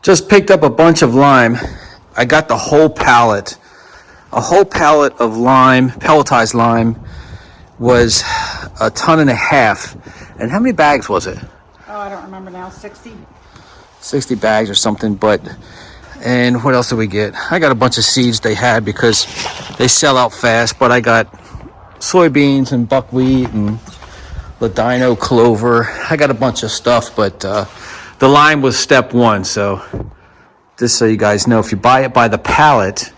Just picked up a bunch of lime. I got the whole pallet. A whole pallet of lime, pelletized lime, was 1.5 tons. And how many bags was it? Oh, I don't remember now. 60? 60 bags or something. And what else did we get? I got a bunch of seeds they had because they sell out fast. But I got soybeans and buckwheat and ladino clover. I got a bunch of stuff, but the lime was step one. So just so you guys know, if you buy it by the pallet,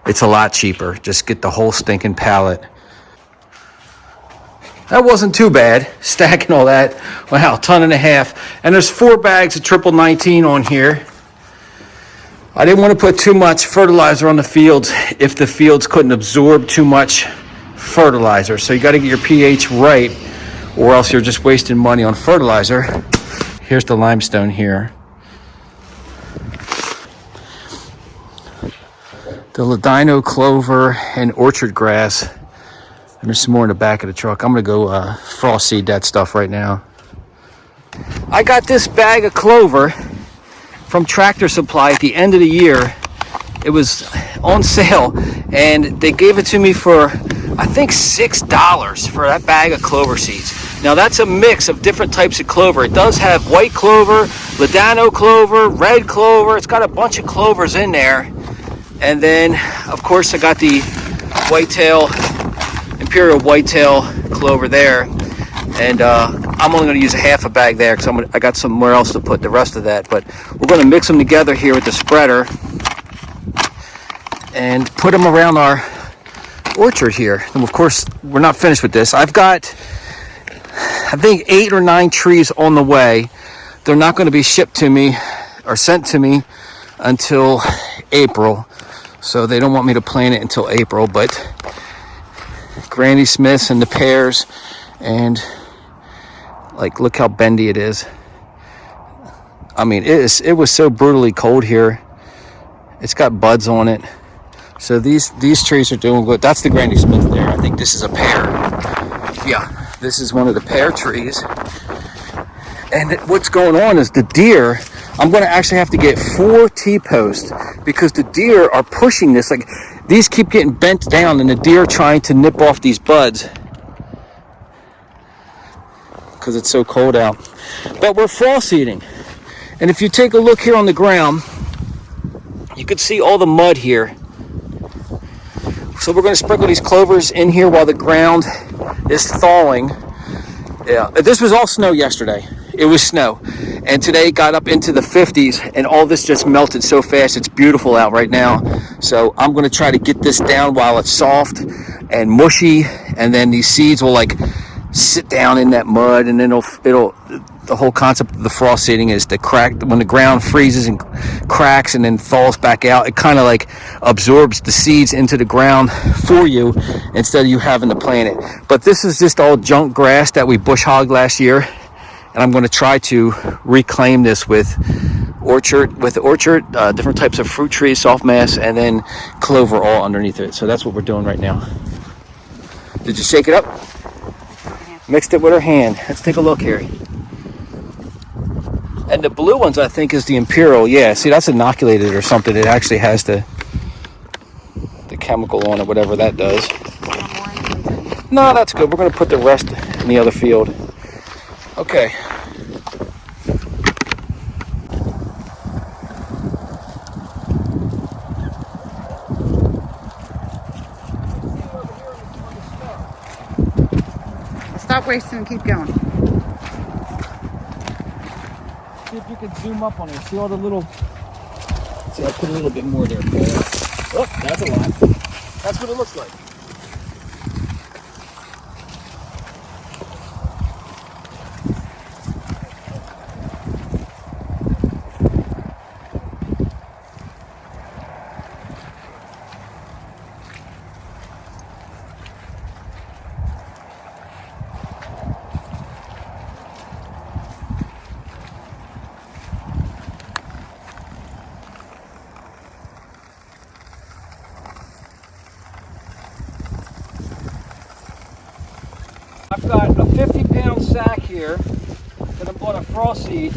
it's a lot cheaper. Just get the whole stinking pallet. That wasn't too bad, stacking all that. Wow, 1.5 tons. And there's 4 bags of triple 19 on here. I didn't want to put too much fertilizer on the fields if the fields couldn't absorb too much fertilizer. So you got to get your pH right, or else you're just wasting money on fertilizer. Here's the limestone here. The ladino clover and orchard grass. And there's some more in the back of the truck. I'm going to go frost seed that stuff right now. I got this bag of clover from Tractor Supply at the end of the year. It was on sale, and they gave it to me for, I think, $6 for that bag of clover seeds. Now, that's a mix of different types of clover. It does have white clover, ladino clover, red clover. It's got a bunch of clovers in there. And then, of course, I got the whitetail, imperial whitetail clover there. And I'm only going to use a bag there because I got somewhere else to put the rest of that. But we're going to mix them together here with the spreader and put them around our orchard here. And of course, we're not finished with this. I've got, I think, 8 or 9 trees on the way. They're not going to be shipped to me or sent to me until April. So they don't want me to plant it until April. But Granny Smiths and the pears, and like, look how bendy it is. I mean, it was so brutally cold here. It's got buds on it. So these trees are doing good. That's the Granny Smith there. I think this is a pear. Yeah, this is one of the pear trees. And what's going on is the deer, I'm going to actually have to get 4 T-posts because the deer are pushing this. Like, these keep getting bent down and the deer are trying to nip off these buds because it's so cold out. But we're frost seeding. And if you take a look here on the ground, you can see all the mud here. So we're going to sprinkle these clovers in here while the ground is thawing. Yeah, this was all snow yesterday. It was snow. And today it got up into the 50s, and all this just melted so fast. It's beautiful out right now. So I'm going to try to get this down while it's soft and mushy, and then these seeds will like sit down in that mud, and then it'll the whole concept of the frost seeding is to crack when the ground freezes and cracks and then thaws back out. It kind of like absorbs the seeds into the ground for you instead of you having to plant it. But this is just all junk grass that we bush hogged last year, and I'm going to try to reclaim this with orchard, different types of fruit trees, soft mass, and then clover all underneath it. So that's what we're doing right now. Did you shake it up? Mixed it with her hand. Let's take a look here. And the blue ones, I think, is the imperial. Yeah, see, that's inoculated or something. It actually has the chemical on it, whatever that does. No, that's good. We're going to put the rest in the other field. Okay. Stop wasting and keep going. See if you can zoom up on it. See all the little... See, I put a little bit more there. Oh, that's a lot. That's what it looks like. I've got a 50-pound sack here that I bought a frost seed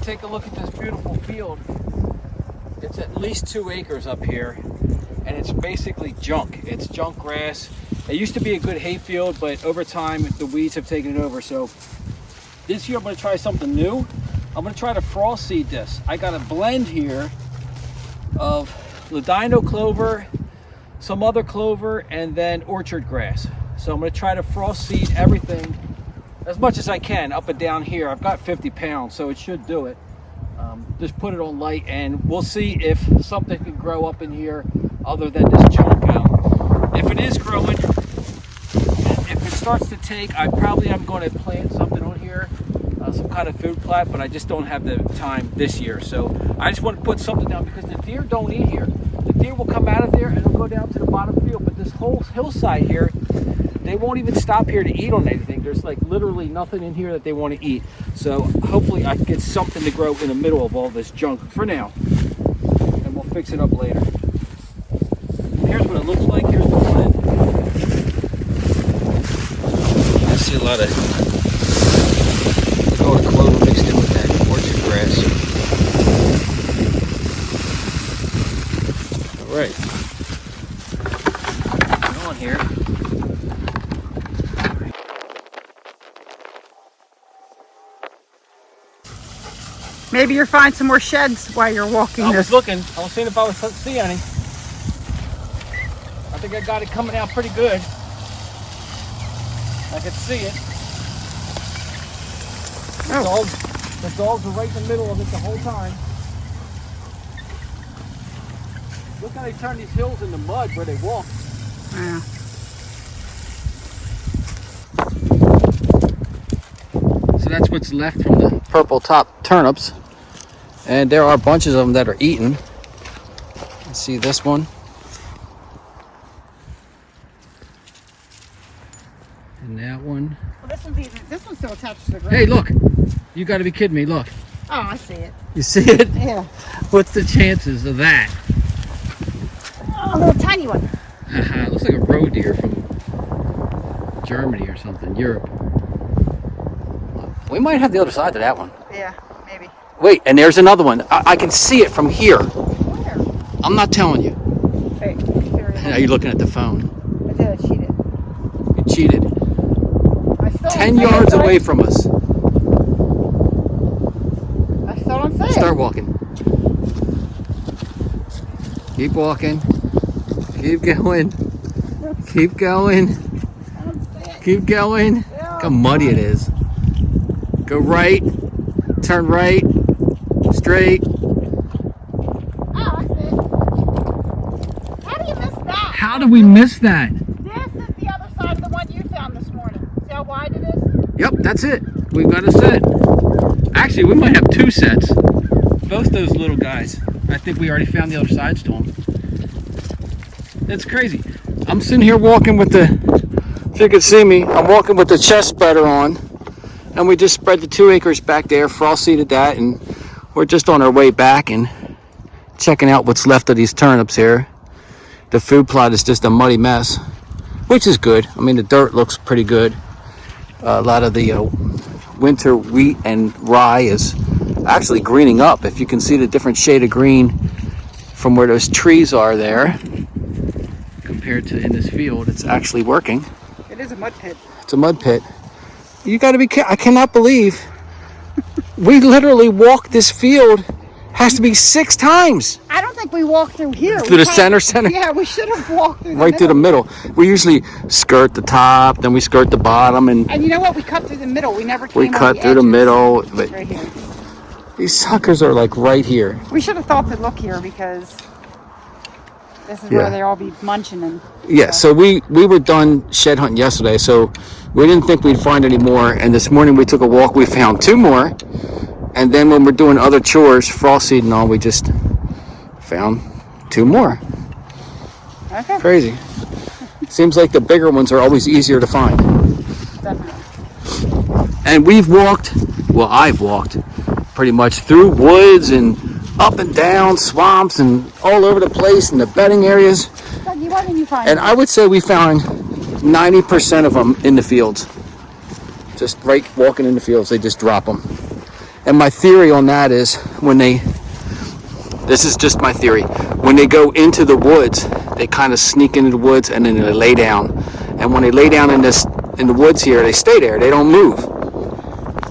take a look at this beautiful field. It's at least 2 acres up here, and it's basically junk. It's junk grass. It used to be a good hay field, but over time the weeds have taken it over. So this year I'm going to try something new. I'm going to try to frost seed this. I got a blend here of Ladino clover, some other clover, and then orchard grass. So I'm going to try to frost seed everything as much as I can up and down here. I've got 50 pounds, so it should do it. Just put it on light, and we'll see if something can grow up in here other than this junk. If it is growing, if it starts to take, I probably am going to plant something on here, some kind of food plot, but I just don't have the time this year. So I just want to put something down because the deer don't eat here. The deer will come out of there and they'll go down to the bottom field, but this whole hillside here, they won't even stop here to eat on anything. There's like literally nothing in here that they want to eat. So hopefully I can get something to grow in the middle of all this junk for now, and we'll fix it up later. Here's what it looks like. Here's the blend. I see a lot of clover mixed in with that orchard grass. All right, on here. Maybe you'll find some more sheds while you're walking I was this. looking. I was seeing if I was see any. I think I got it coming out pretty good. I could see it. Oh. The dogs were right in the middle of it the whole time. Look how they turn these hills into mud where they walk. Yeah. So that's what's left from the purple top turnips. And there are bunches of them that are eaten. Let's see this one. And that one. Well, this one's still attached to the ground. Hey, look. You got to be kidding me. Look. Oh, I see it. You see it? Yeah. What's the chances of that? Oh, a little tiny one. Haha, it looks like a roe deer from Germany or something, Europe. We might have the other side to that one. Yeah, maybe. Wait, and there's another one. I can see it from here. Where? I'm not telling you. Wait, Now you're looking at the phone. I did. I cheated. You cheated. I still 10 yards away from us. I still don't say it. Start walking. Keep walking. Keep going. Keep going. I don't say it. Keep going. Yeah. Look how muddy it is. Go right. Turn right. Straight. Oh, I see it. How do you miss that? How did we miss that? This is the other side of the one you found this morning. See how wide it is? Yep, that's it. We've got a set. Actually, we might have 2 sets. Both those little guys. I think we already found the other sides to them. It's crazy. I'm sitting here walking with the, if you could see me, I'm walking with the chest spreader on. And we just spread the 2 acres back there, frost seeded that, and we're just on our way back and checking out what's left of these turnips here. The food plot is just a muddy mess, which is good. I mean, the dirt looks pretty good. A lot of the winter wheat and rye is actually greening up. If you can see the different shade of green from where those trees are there compared to in this field, it's actually working. It is a mud pit. It's a mud pit. You got to be kidding. I cannot believe we literally walked this field. Has to be 6 times. I don't think we walked through here. Through the center? Yeah, we should have walked through Right through the middle. We usually skirt the top, then we skirt the bottom, and you know what? We cut through the middle. We never came we on cut through the edges. middle. But Right here. these suckers are like right here. We should have thought to look here because this is Yeah. where they all be munching and Yeah, so we were done shed hunting yesterday, so we didn't think we'd find any more. And this morning we took a walk, we found 2 more. And then when we're doing other chores, frost seed and all, we just found 2 more. Okay. Crazy. Seems like the bigger ones are always easier to find. Definitely. And we've walked, well, I've walked pretty much through woods and up and down swamps and all over the place in the bedding areas. Dougie, why didn't you find And I would say we found 90% of them in the fields. Just right walking in the fields, they just drop them. And my theory on that is this is just my theory, when they go into the woods, they kind of sneak into the woods and then they lay down. And when they lay down in the woods here, they stay there, they don't move.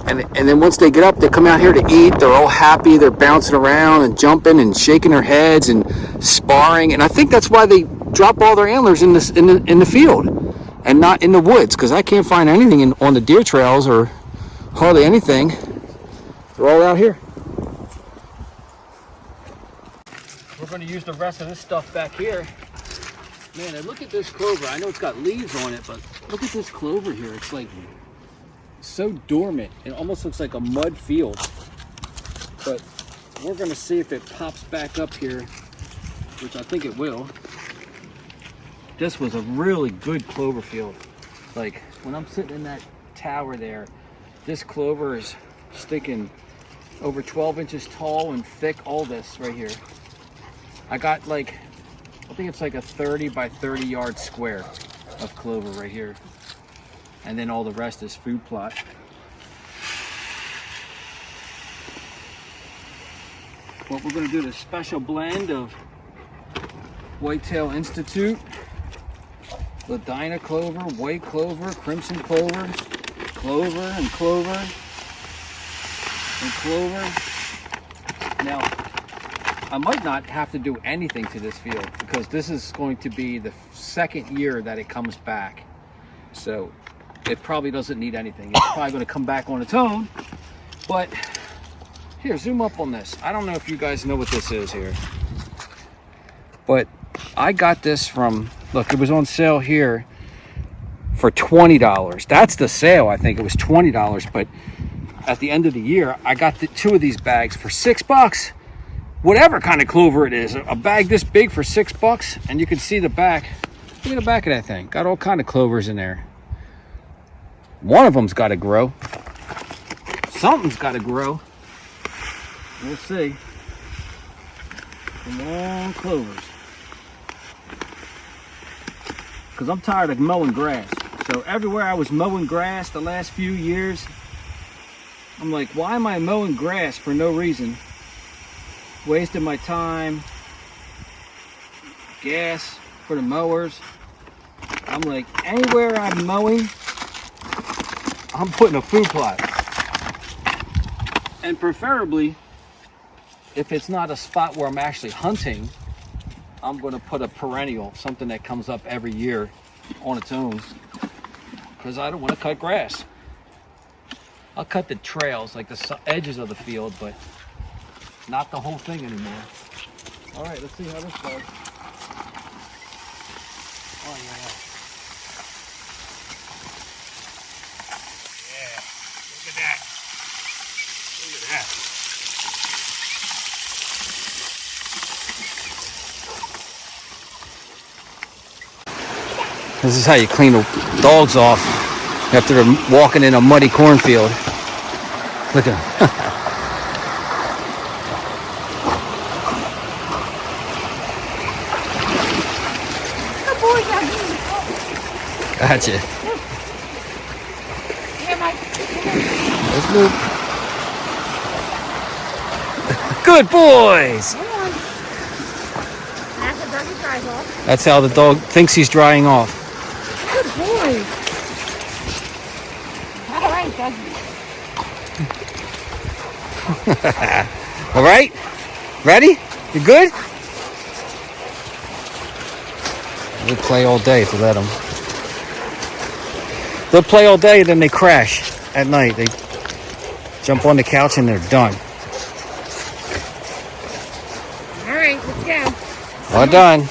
And then once they get up, they come out here to eat. They're all happy. They're bouncing around and jumping and shaking their heads and sparring. And I think that's why they drop all their antlers in the field and not in the woods, because I can't find anything on the deer trails, or hardly anything. They're all out here. We're going to use the rest of this stuff back here. Man, and look at this clover. I know it's got leaves on it, but look at this clover here. It's like so dormant. It almost looks like a mud field. But we're going to see if it pops back up here, which I think it will. This was a really good clover field. Like when I'm sitting in that tower there, this clover is sticking over 12 inches tall and thick. All this right here. I got like, I think it's like a 30 by 30 yard square of clover right here. And then all the rest is food plot. What we're going to do is a special blend of Whitetail Institute, Ladina clover, white clover, crimson clover, clover and clover and clover. Now, I might not have to do anything to this field because this is going to be the second year that it comes back. So it probably doesn't need anything. It's probably going to come back on its own. But here, zoom up on this. I don't know if you guys know what this is here. But I got this from, look, it was on sale here for $20. That's the sale. I think it was $20. But at the end of the year, I got two of these bags for $6. Whatever kind of clover it is, a bag this big for $6. And you can see the back. Look at the back of that thing. Got all kind of clovers in there. One of them's got to grow. Something's got to grow. We'll see. Some long clovers. Because I'm tired of mowing grass. So everywhere I was mowing grass the last few years, I'm like, why am I mowing grass for no reason? Wasting my time. Gas for the mowers. I'm like, anywhere I'm mowing, I'm putting a food plot. And preferably, if it's not a spot where I'm actually hunting, I'm going to put a perennial, something that comes up every year on its own, because I don't want to cut grass. I'll cut the trails, like the edges of the field, but not the whole thing anymore. All right, let's see how this goes. Oh, yeah. Yeah, look at that. Look at that. This is how you clean the dogs off after they're walking in a muddy cornfield. Look at them. Gotcha. Let's move. Good boys. That's how the dog thinks he's drying off. Good boy. All right, Doug. All right? Ready? You good? They play all day if you let them. They'll play all day, then they crash at night. They jump on the couch and they're done. All right, let's go. All done.